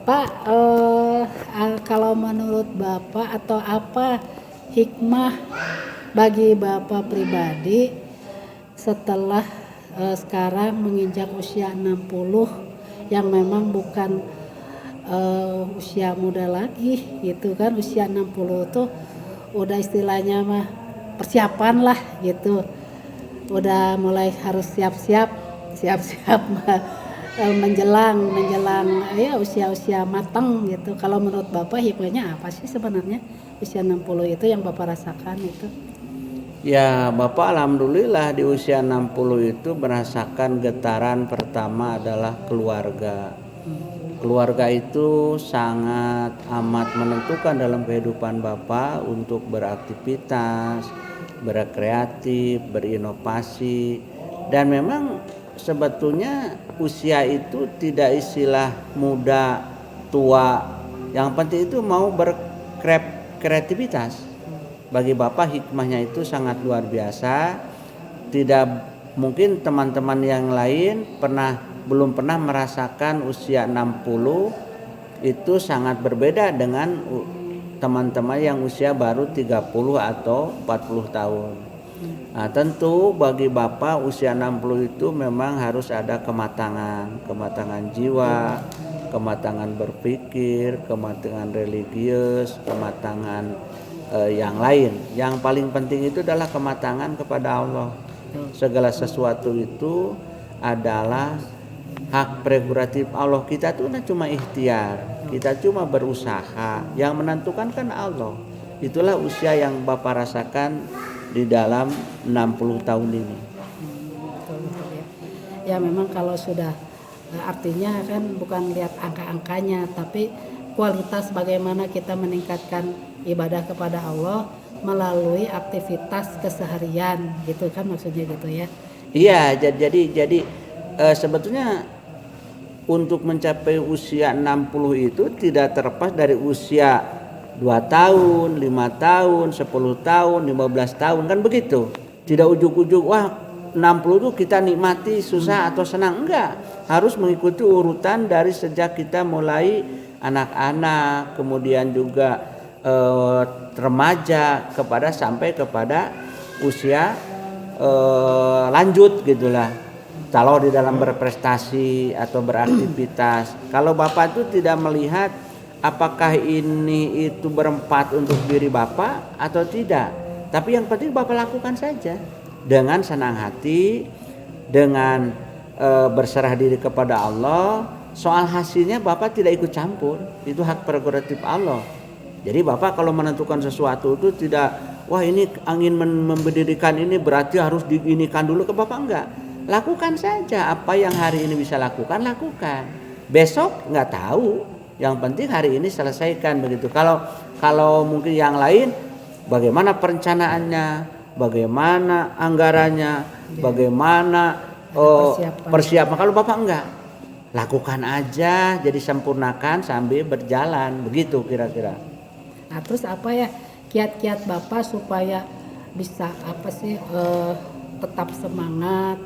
Pak, kalau menurut Bapak atau apa hikmah bagi Bapak pribadi setelah sekarang menginjak usia 60 yang memang bukan usia muda lagi gitu kan, usia 60 tuh udah istilahnya mah persiapan lah gitu, udah mulai harus siap-siap menjelang ya usia matang gitu. Kalau menurut Bapak hikmahnya apa sih sebenarnya usia 60 itu yang Bapak rasakan itu? Ya, Bapak alhamdulillah di usia 60 itu merasakan getaran pertama adalah keluarga. Keluarga itu sangat amat menentukan dalam kehidupan Bapak untuk beraktivitas, berkreatif, berinovasi. Dan memang sebetulnya usia itu tidak istilah muda, tua. Yang penting itu mau berkreativitas. Bagi Bapak hikmahnya itu sangat luar biasa. Tidak mungkin teman-teman yang lain belum pernah merasakan usia 60 itu sangat berbeda dengan teman-teman yang usia baru 30 atau 40 tahun. Nah, tentu bagi Bapak usia 60 itu memang harus ada kematangan jiwa, kematangan berpikir, kematangan religius, kematangan yang lain. Yang paling penting itu adalah kematangan kepada Allah. Segala sesuatu itu adalah hak prerogatif Allah. Kita tuh cuma ikhtiar, kita cuma berusaha. Yang menentukan kan Allah. Itulah usia yang Bapak rasakan di dalam 60 tahun ini. Betul ya. Ya memang kalau sudah artinya kan bukan lihat angka-angkanya, tapi kualitas bagaimana kita meningkatkan ibadah kepada Allah melalui aktivitas keseharian gitu kan, maksudnya gitu ya. Iya, jadi sebetulnya untuk mencapai usia 60 itu tidak terlepas dari usia 2 tahun, 5 tahun, 10 tahun, 15 tahun kan begitu. Tidak ujuk-ujuk wah 60 itu kita nikmati susah atau senang, enggak. Harus mengikuti urutan dari sejak kita mulai anak-anak, kemudian juga remaja sampai kepada usia lanjut gitulah. Kalau di dalam berprestasi atau beraktivitas, kalau Bapak itu tidak melihat apakah ini itu berempat untuk diri Bapak atau tidak, tapi yang penting Bapak lakukan saja dengan senang hati, dengan berserah diri kepada Allah. Soal hasilnya Bapak tidak ikut campur, itu hak prerogatif Allah. Jadi Bapak kalau menentukan sesuatu itu tidak, wah ini ingin mendirikan ini berarti harus diinikan dulu ke Bapak, enggak. Lakukan saja apa yang hari ini bisa lakukan. Besok enggak tahu. Yang penting hari ini selesaikan begitu. Kalau mungkin yang lain, bagaimana perencanaannya, bagaimana anggarannya, bagaimana persiapan. Kalau Bapak enggak, lakukan aja, jadi sempurnakan sambil berjalan begitu kira-kira. Nah terus apa ya kiat-kiat Bapak supaya bisa tetap semangat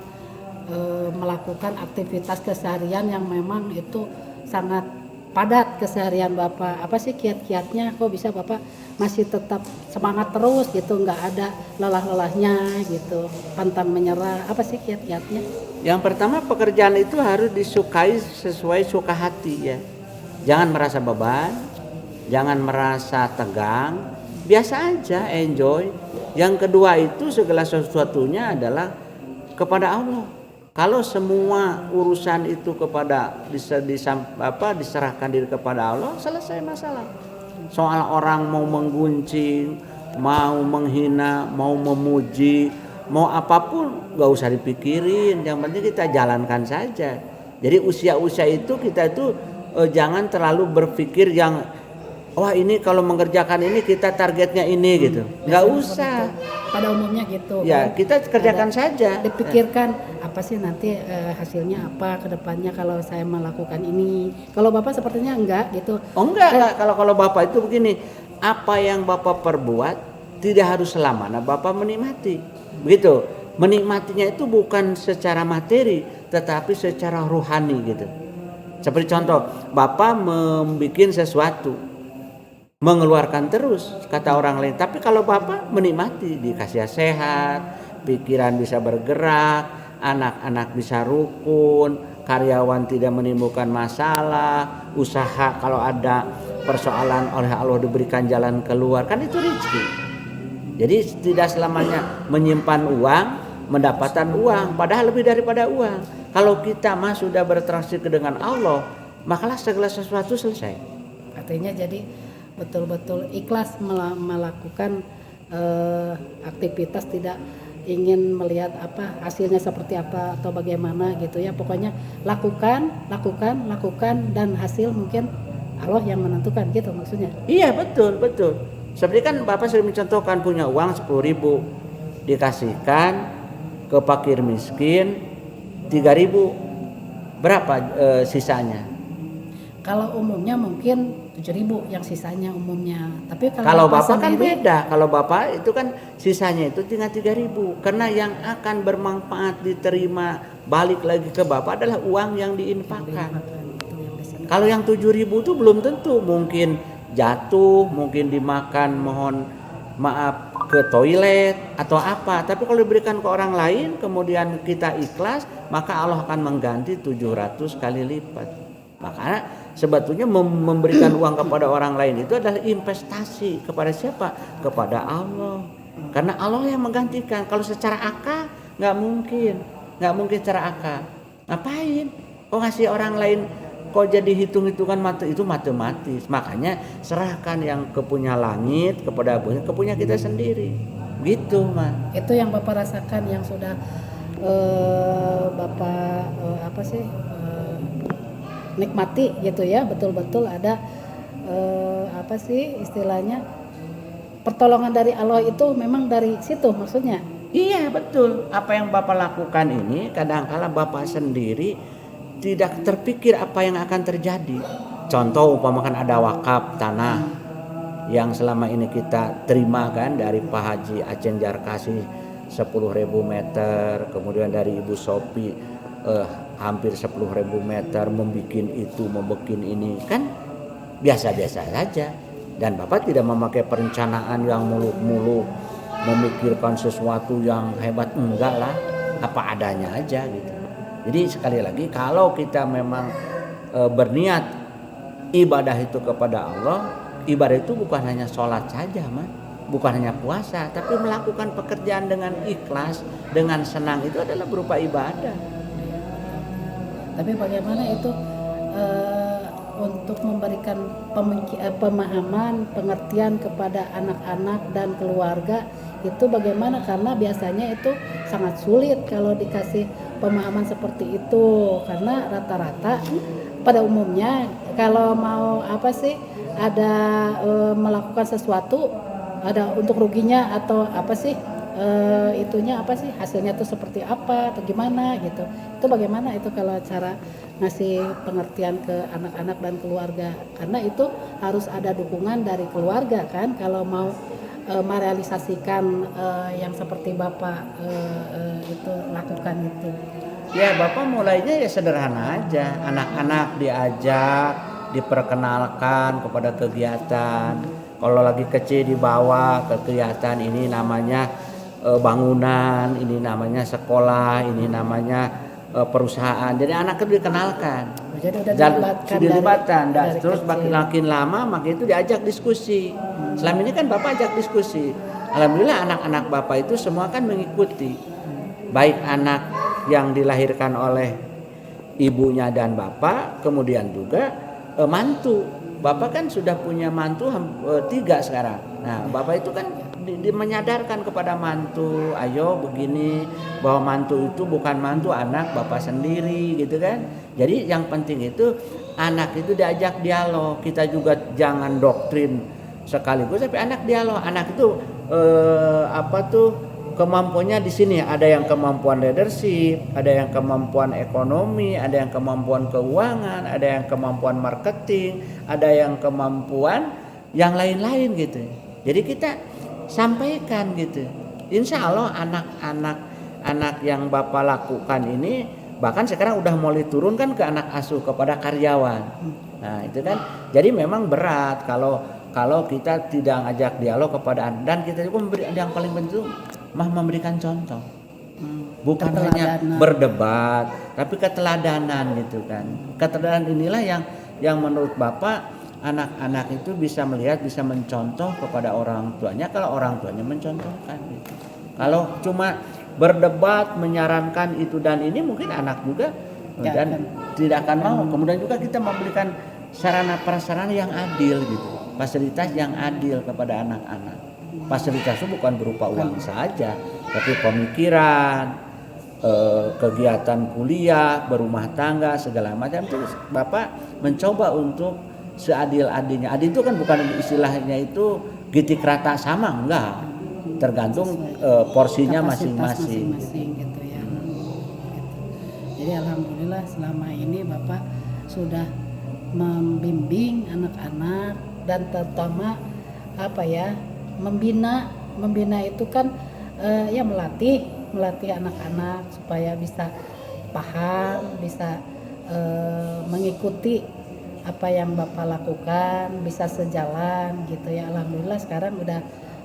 melakukan aktivitas keseharian yang memang itu sangat padat keseharian Bapak. Apa sih kiat-kiatnya kok bisa Bapak masih tetap semangat terus gitu, nggak ada lelah-lelahnya gitu, pantang menyerah? Apa sih kiat-kiatnya? Yang pertama, pekerjaan itu harus disukai sesuai suka hati ya. Jangan merasa beban, jangan merasa tegang, biasa aja, enjoy. Yang kedua itu segala sesuatunya adalah kepada Allah. Kalau semua urusan itu diserahkan diri kepada Allah, selesai masalah. Soal orang mau mengguncing, mau menghina, mau memuji, mau apapun gak usah dipikirin. Yang penting kita jalankan saja. Jadi usia-usia itu kita itu jangan terlalu berpikir yang wah ini kalau mengerjakan ini kita targetnya ini gitu. Nggak usah. Pada umumnya gitu. Ya, kita kerjakan saja. Dipikirkan apa sih nanti hasilnya apa ke depannya kalau saya melakukan ini. Kalau Bapak sepertinya enggak gitu. Oh enggak. Kalau Bapak itu begini, apa yang Bapak perbuat tidak harus selamanya Bapak menikmati. Begitu. Menikmatinya itu bukan secara materi, tetapi secara rohani gitu. Seperti contoh, Bapak membuat sesuatu, mengeluarkan terus kata orang lain. Tapi kalau Bapak menikmati, dikasih sehat, pikiran bisa bergerak, anak-anak bisa rukun, karyawan tidak menimbulkan masalah, usaha kalau ada persoalan oleh Allah diberikan jalan keluar, kan itu rezeki. Jadi tidak selamanya menyimpan uang, mendapatkan uang, padahal lebih daripada uang. Kalau kita mah sudah bertransaksi dengan Allah, makalah segala sesuatu selesai. Artinya jadi betul-betul ikhlas melakukan aktivitas, tidak ingin melihat apa hasilnya seperti apa atau bagaimana gitu ya. Pokoknya lakukan dan hasil mungkin Allah yang menentukan gitu maksudnya. Iya, betul. Seperti kan Bapak sering mencontohkan punya uang 10.000, dikasihkan ke fakir miskin 3.000, berapa sisanya? Kalau umumnya mungkin 7.000 yang sisanya umumnya. Tapi Kalau Bapak kan sendiri, beda. Kalau Bapak itu kan sisanya itu tinggal 3.000, karena yang akan bermanfaat diterima balik lagi ke Bapak adalah uang yang diinfakkan. Kalau yang 7.000 itu belum tentu, mungkin jatuh, mungkin dimakan, mohon maaf, ke toilet atau apa. Tapi kalau diberikan ke orang lain kemudian kita ikhlas, maka Allah akan mengganti 700 kali lipat. Maka sebetulnya memberikan uang kepada orang lain itu adalah investasi kepada siapa? Kepada Allah. Karena Allah yang menggantikan. Kalau secara akal nggak mungkin secara akal. Ngapain? Kok ngasih orang lain? Kok jadi hitung-hitungan itu matematis. Makanya serahkan yang kepunya langit kepada bumi, kepunya kita sendiri. Gitu, mah. Itu yang Bapak rasakan, yang sudah Bapak nikmati gitu ya. Betul-betul ada istilahnya pertolongan dari Allah itu memang dari situ maksudnya. Iya, betul. Apa yang Bapak lakukan ini kadang-kala Bapak sendiri tidak terpikir apa yang akan terjadi. Contoh umpamakan ada wakaf tanah yang selama ini kita terima kan dari Pak Haji Aceng Jarkasi 10.000 meter, kemudian dari Ibu Sopi hampir 10.000 meter, membuat ini kan biasa-biasa saja. Dan Bapak tidak memakai perencanaan yang muluk-muluk, memikirkan sesuatu yang hebat, enggak lah, apa adanya aja gitu. Jadi sekali lagi, kalau kita memang berniat ibadah itu kepada Allah, ibadah itu bukan hanya sholat saja, bukan hanya puasa, tapi melakukan pekerjaan dengan ikhlas, dengan senang, itu adalah berupa ibadah. Tapi bagaimana itu untuk memberikan pemahaman, pengertian kepada anak-anak dan keluarga itu bagaimana? Karena biasanya itu sangat sulit kalau dikasih pemahaman seperti itu, karena rata-rata pada umumnya kalau mau ada melakukan sesuatu, ada untuk ruginya atau hasilnya tuh seperti apa atau gimana gitu. Itu bagaimana itu kalau cara ngasih pengertian ke anak-anak dan keluarga, karena itu harus ada dukungan dari keluarga kan kalau mau merealisasikan yang seperti Bapak itu lakukan itu. Ya, Bapak mulainya ya sederhana aja. Anak-anak diajak, diperkenalkan kepada kegiatan. Kalau lagi kecil dibawa ke kegiatan, ini namanya bangunan, ini namanya sekolah, ini namanya perusahaan. Jadi anak itu dikenalkan. Jadi udah dilibatkan. Terus makin lama makin itu diajak diskusi. Selama ini kan Bapak ajak diskusi. Alhamdulillah anak-anak Bapak itu semua kan mengikuti. Baik anak yang dilahirkan oleh ibunya dan Bapak, kemudian juga mantu. Bapak kan sudah punya mantu 3 sekarang. Nah, Bapak itu kan menyadarkan kepada mantu, ayo begini, bahwa mantu itu bukan mantu anak Bapak sendiri gitu kan. Jadi yang penting itu anak itu diajak dialog. Kita juga jangan doktrin sekaligus, tapi anak dialog. Anak itu kemampuannya di sini, ada yang kemampuan leadership, ada yang kemampuan ekonomi, ada yang kemampuan keuangan, ada yang kemampuan marketing, ada yang kemampuan yang lain-lain gitu. Jadi kita sampaikan gitu. Insya Allah anak yang Bapak lakukan ini bahkan sekarang udah mulai turun kan ke anak asuh, kepada karyawan. Nah itu kan jadi memang berat kalau kita tidak ngajak dialog kepada anak, dan kita juga yang paling penting memberikan contoh, bukan hanya berdebat tapi keteladanan gitu kan. Keteladanan inilah yang menurut Bapak anak-anak itu bisa melihat, bisa mencontoh kepada orang tuanya kalau orang tuanya mencontohkan gitu. Kalau cuma berdebat, menyarankan itu dan ini, mungkin anak juga dan tidak akan mau. Kemudian juga kita memberikan sarana prasarana yang adil gitu, fasilitas yang adil kepada anak-anak. Fasilitas itu bukan berupa uang saja, tapi pemikiran, kegiatan kuliah, berumah tangga, segala macam itu Bapak mencoba untuk seadil-adilnya. Adil itu kan bukan istilahnya itu gitik rata sama, enggak. Tergantung porsinya masing-masing gitu ya. Jadi alhamdulillah selama ini Bapak sudah membimbing anak-anak dan terutama membina itu kan ya melatih anak-anak supaya bisa paham, bisa mengikuti apa yang Bapak lakukan, bisa sejalan gitu ya. Alhamdulillah sekarang udah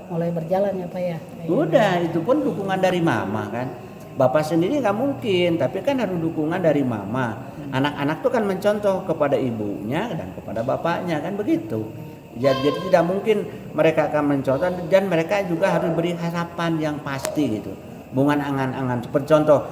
mulai berjalan ya Pak ya. Udah, itu pun dukungan dari mama kan. Bapak sendiri nggak mungkin, tapi kan harus dukungan dari mama. Anak-anak tuh kan mencontoh kepada ibunya dan kepada bapaknya kan begitu. Jadi tidak mungkin mereka akan mencontoh, dan mereka juga harus beri harapan yang pasti gitu. Bukan angan-angan. Seperti contoh,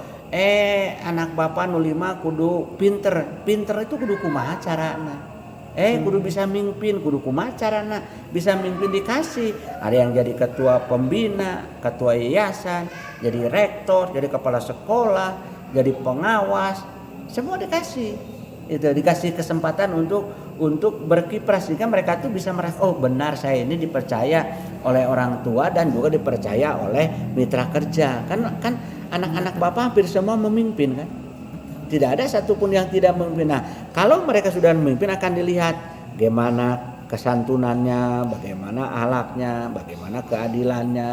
anak bapak 05 kudu pinter itu kudu kumaha carana. Kudu bisa mimpin, kudu kumaha carana. Bisa mimpin dikasih. Ada yang jadi ketua pembina, ketua yayasan, jadi rektor, jadi kepala sekolah, jadi pengawas, semua dikasih. Itu dikasih kesempatan untuk berkiprah sehingga mereka tuh bisa merasa, oh benar saya ini dipercaya oleh orang tua dan juga dipercaya oleh mitra kerja. Kan anak-anak Bapak hampir semua memimpin kan. Tidak ada satupun yang tidak memimpin. Nah, kalau mereka sudah memimpin akan dilihat bagaimana kesantunannya, bagaimana akhlaknya, bagaimana keadilannya,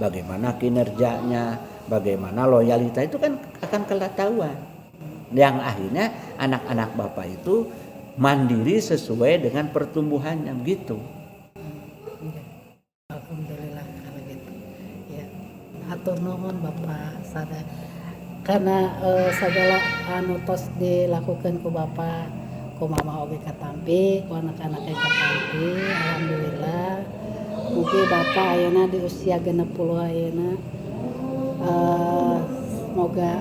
bagaimana kinerjanya, bagaimana loyalitas, itu kan akan ketahuan. Yang akhirnya anak-anak Bapak itu mandiri sesuai dengan pertumbuhannya gitu. Alhamdulillah kalau gitu. Ya, atur nuhun Bapak sadar. Karena segala anu tos dilakukan ku Bapak, ku mama oge katampi, ku anak-anak katampi, alhamdulillah. Mugi Bapak ayeuna di usia 60 ayeuna semoga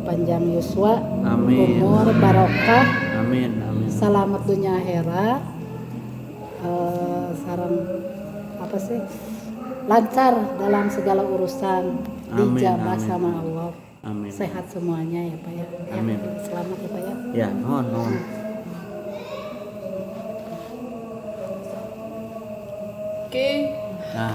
panjang yuswa, Amin. umur barokah, Amin. selamat dunia akhirat, sareng lancar dalam segala urusan, dijabah sama Allah. Amin. Sehat semuanya ya Pak ya. Amin. Selamat ya Pak ya. Ya, mohon. Oke. Nah.